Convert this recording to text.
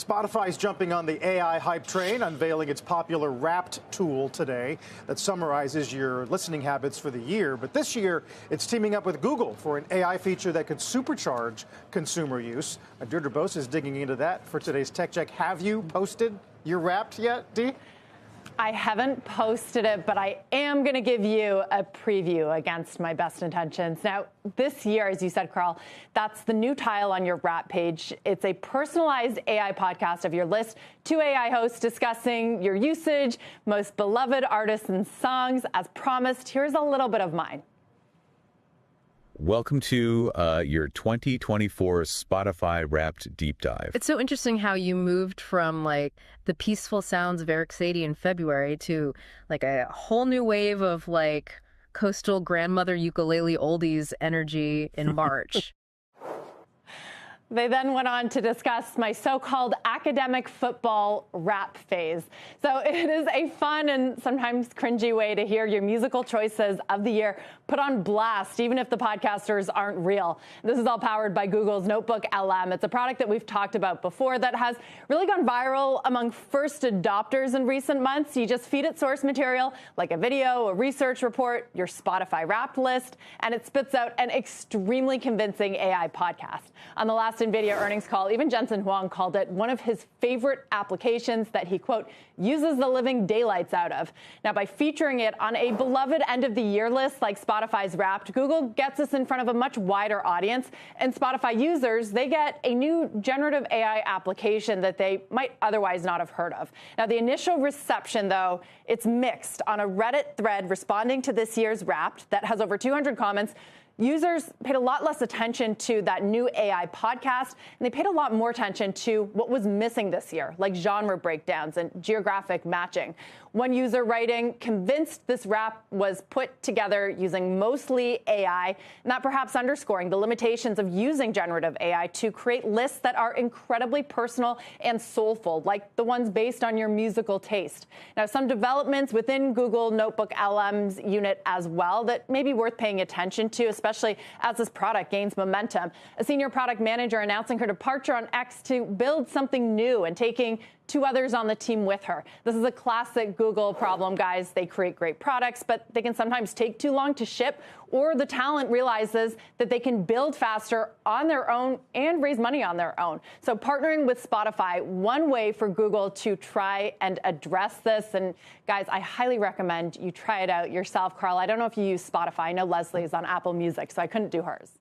Spotify's jumping on the AI hype train, unveiling its popular Wrapped tool today that summarizes your listening habits for the year. But this year, it's teaming up with Google for an AI feature that could supercharge consumer use. Deirdre Bosa is digging into that for today's Tech Check. Have you posted your Wrapped yet, Dee? I haven't posted it, but I am going to give you a preview against my best intentions. Now, this year, as you said, Carl, that's the new tile on your Wrap page. It's a personalized AI podcast of your list. 2 AI hosts discussing your usage, most beloved artists and songs. As promised, here's a little bit of mine. Welcome to your 2024 Spotify Wrapped Deep Dive. It's so interesting how you moved from like the peaceful sounds of Eric Satie in February to like a whole new wave of like coastal grandmother ukulele oldies energy in March. They then went on to discuss my so-called academic football rap phase. So it is a fun and sometimes cringy way to hear your musical choices of the year put on blast, even if the podcasters aren't real. This is all powered by Google's Notebook LM. It's a product that we've talked about before that has really gone viral among first adopters in recent months. You just feed it source material like a video, a research report, your Spotify Wrapped list, and it spits out an extremely convincing AI podcast. On the last NVIDIA earnings call, even Jensen Huang called it one of his favorite applications that he, quote, uses the living daylights out of. Now, by featuring it on a beloved end-of-the-year list like Spotify's Wrapped, Google gets us in front of a much wider audience, and Spotify users, they get a new generative AI application that they might otherwise not have heard of. Now, the initial reception, though, it's mixed. On a Reddit thread responding to this year's Wrapped that has over 200 comments, users paid a lot less attention to that new AI podcast, and they paid a lot more attention to what was missing this year, like genre breakdowns and geographic matching. One user writing, convinced this Wrap was put together using mostly AI, and that perhaps underscoring the limitations of using generative AI to create lists that are incredibly personal and soulful, like the ones based on your musical taste. Now, some developments within Google Notebook LM's unit as well that may be worth paying attention to, especially as this product gains momentum. A senior product manager announcing her departure on X to build something new and taking 2 others on the team with her. This is a classic Google problem, guys. They create great products, but they can sometimes take too long to ship, or the talent realizes that they can build faster on their own and raise money on their own. So partnering with Spotify, one way for Google to try and address this. And guys, I highly recommend you try it out yourself. Carl, I don't know if you use Spotify. I know Leslie is on Apple Music, so I couldn't do hers.